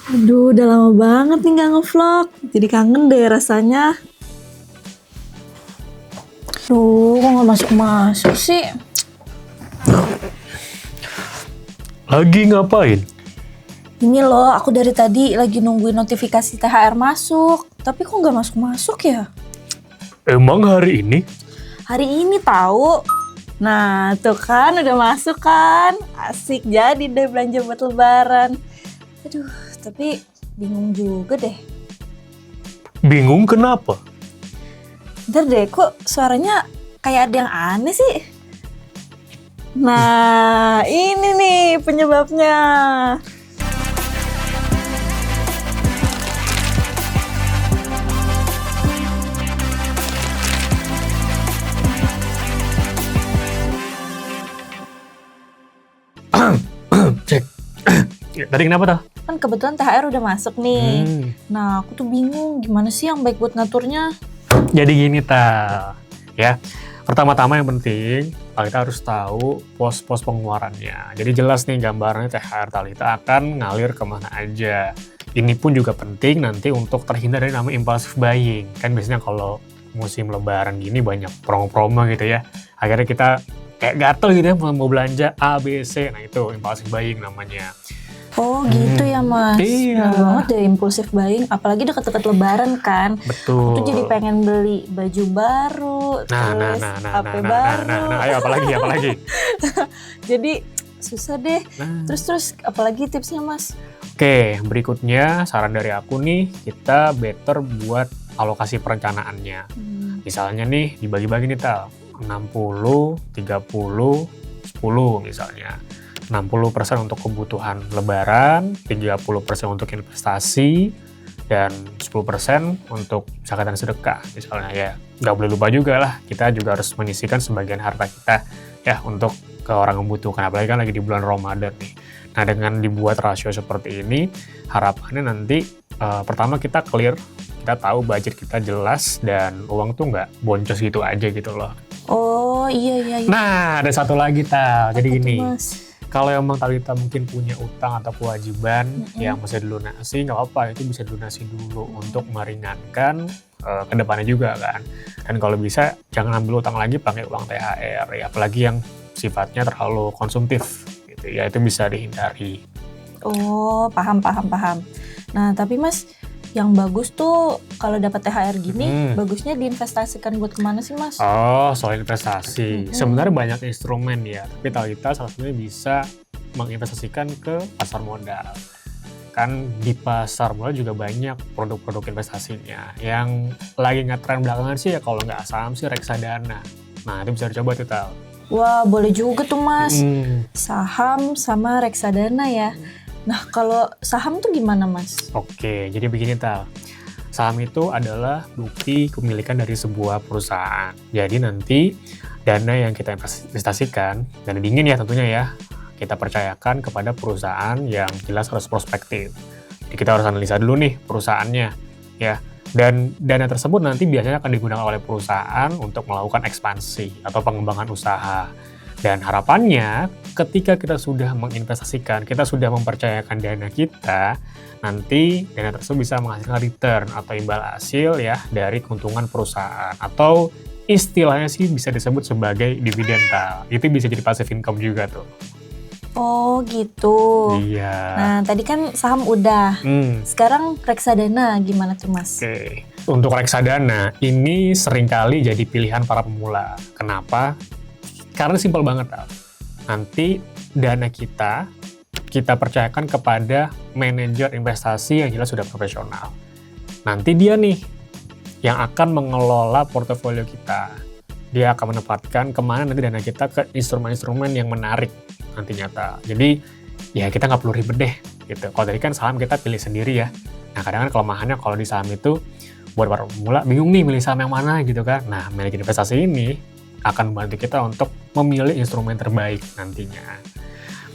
Aduh, udah lama banget nih nggak ngevlog. Jadi kangen deh rasanya. Duh, kok nggak masuk-masuk sih? Lagi ngapain? Ini loh, aku dari tadi lagi nungguin notifikasi THR masuk. Tapi kok nggak masuk-masuk ya? Emang hari ini? Hari ini tahu. Nah, tuh kan udah masuk kan. Asik jadi deh belanja buat lebaran. Aduh, tapi bingung juga deh. Bingung kenapa? Bentar deh, kok suaranya kayak ada yang aneh sih? Nah, ini nih penyebabnya. Cek. Tadi kenapa tuh? Kan kebetulan THR udah masuk nih. Nah, aku tuh bingung gimana sih yang baik buat ngaturnya. Jadi gini ya. Pertama-tama yang penting, Talita harus tahu pos-pos pengeluarannya. Jadi jelas nih gambarannya THR Talita akan ngalir kemana aja. Ini pun juga penting nanti untuk terhindar dari namanya impulsive buying. Kan biasanya kalau musim lebaran gini banyak promo-promo gitu ya. Akhirnya kita kayak gatel gitu ya mau belanja A, B, C. Nah itu impulsive buying namanya. Oh gitu ya mas. Iya. Bener banget deh impulsif buying. Apalagi deket-deket lebaran kan. Betul. Aku tuh jadi pengen beli baju baru. Terus HP baru. Ayo apalagi. Jadi susah deh. Terus apalagi tipsnya mas? Oke, berikutnya saran dari aku nih, kita better buat alokasi perencanaannya. Misalnya nih, dibagi-bagi nih Tal, 60, 30, 10 misalnya. 60% untuk kebutuhan lebaran, 30% untuk investasi, dan 10% untuk zakat dan sedekah. Misalnya ya, nggak boleh lupa juga lah, kita juga harus menyisihkan sebagian harta kita ya untuk ke orang yang membutuhkan, apalagi kan lagi di bulan Ramadan nih. Nah, dengan dibuat rasio seperti ini, harapannya nanti pertama kita clear, kita tahu budget kita jelas, dan uang tuh nggak boncos gitu aja gitu loh. Oh iya. Nah, ada satu lagi Tal, jadi Apa tuh, gini. Mas? Kalau emang Talita mungkin punya utang atau kewajiban yang mesti dilunasi, nggak apa-apa, itu bisa dilunasi dulu untuk meringankan ke depannya juga kan. Dan kalau bisa, jangan ambil utang lagi pakai uang THR, ya, apalagi yang sifatnya terlalu konsumtif, gitu ya, itu bisa dihindari. Oh, paham. Nah, tapi Mas, yang bagus tuh kalau dapat THR gini, bagusnya diinvestasikan buat kemana sih Mas? Oh, soal investasi. Sebenarnya banyak instrumen ya, tapi Talita salah satunya bisa menginvestasikan ke pasar modal. Kan di pasar modal juga banyak produk-produk investasinya. Yang lagi ngetren belakangan sih ya kalau nggak saham sih reksadana. Nah, itu bisa dicoba tuh Tal. Wah, boleh juga tuh Mas. Saham sama reksadana ya. Nah, kalau saham tuh gimana Mas? Oke, jadi begini Tal. Saham itu adalah bukti kepemilikan dari sebuah perusahaan. Jadi nanti dana yang kita investasikan, dana dingin ya tentunya ya, kita percayakan kepada perusahaan yang jelas harus prospektif. Jadi kita harus analisa dulu nih perusahaannya ya. Dan dana tersebut nanti biasanya akan digunakan oleh perusahaan untuk melakukan ekspansi atau pengembangan usaha. Dan harapannya ketika kita sudah menginvestasikan, kita sudah mempercayakan dana kita, nanti dana tersebut bisa menghasilkan return atau imbal hasil ya dari keuntungan perusahaan. Atau istilahnya sih bisa disebut sebagai dividen Tal. Itu bisa jadi passive income juga tuh. Oh gitu. Iya. Nah, tadi kan saham udah. Sekarang reksadana gimana tuh Mas? Oke. Untuk reksadana, ini seringkali jadi pilihan para pemula. Kenapa? Karena simpel banget, Tal. Nanti dana kita percayakan kepada manajer investasi yang jelas sudah profesional. Nanti dia nih yang akan mengelola portofolio kita. Dia akan menempatkan kemana nanti dana kita ke instrumen-instrumen yang menarik nantinya, Tal. Jadi ya kita nggak perlu ribet deh gitu. Kalau tadi kan saham kita pilih sendiri ya. Nah kadang-kadang kelemahannya kalau di saham itu buat para pemula bingung nih milih saham yang mana gitu kan. Nah manajer investasi ini akan membantu kita untuk memilih instrumen terbaik nantinya.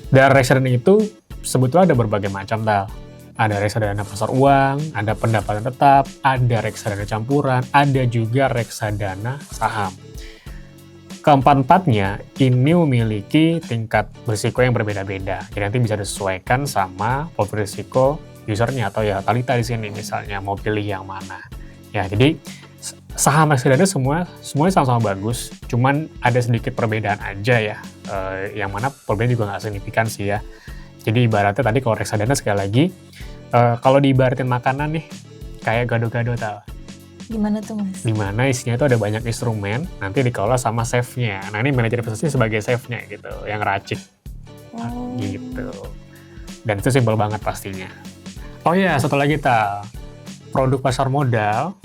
Dan reksadana itu sebetulnya ada berbagai macam Tal. Ada reksadana pasar uang, ada pendapatan tetap, ada reksadana campuran, ada juga reksadana saham. Keempat-empatnya ini memiliki tingkat berisiko yang berbeda-beda. Jadi nanti bisa disesuaikan sama portfolio risiko usernya atau ya Talita di sini misalnya mau pilih yang mana. Ya, jadi saham reksadana semuanya sama-sama bagus, cuman ada sedikit perbedaan aja ya. Yang mana perbedaan juga nggak signifikan sih ya. Jadi ibaratnya tadi kalau reksadana sekali lagi, kalau diibaratin makanan nih, kayak gado-gado tau. Gimana tuh Mas? Dimana isinya itu ada banyak instrumen, nanti dikelola sama chef-nya. Nah ini manajer investasi sebagai chef-nya gitu, yang racik. Oh. Gitu. Dan itu simpel banget pastinya. Oh iya, satu lagi produk pasar modal,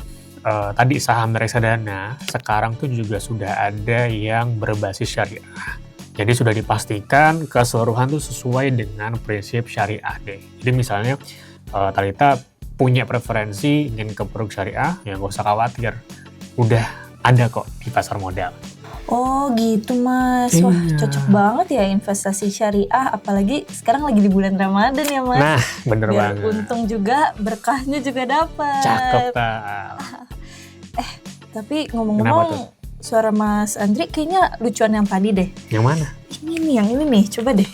tadi saham reksadana, sekarang tuh juga sudah ada yang berbasis syariah. Jadi sudah dipastikan keseluruhan tuh sesuai dengan prinsip syariah deh. Jadi misalnya Talita punya preferensi ingin ke produk syariah, ya nggak usah khawatir. Udah ada kok di pasar modal. Oh gitu Mas, wah Iya. cocok banget ya investasi syariah, apalagi sekarang lagi di bulan Ramadan ya Mas. Nah, bener Biar banget. untung juga, berkahnya juga dapat. Cakep, Tal. Tapi Kenapa tuh? ngomong-ngomong, suara Mas Andri kayaknya lucuan yang tadi deh. Yang mana? Ini nih, yang ini nih, coba deh.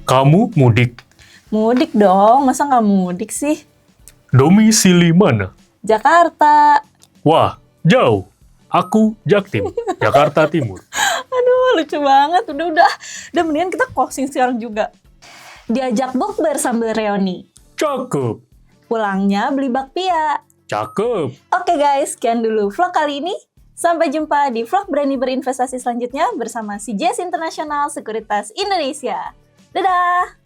Kamu mudik. Mudik dong, masa nggak mudik sih? Domisili mana? Jakarta. Wah, jauh. Aku Jaktim, Jakarta Timur. Aduh, lucu banget. Udah mendingan kita closing sekarang juga. Diajak bukber sambil reuni. Cakep. Pulangnya beli bakpia. Cakep. Oke guys, sekian dulu vlog kali ini. Sampai jumpa di vlog Berani Berinvestasi selanjutnya bersama CJS International Sekuritas Indonesia. Dadah!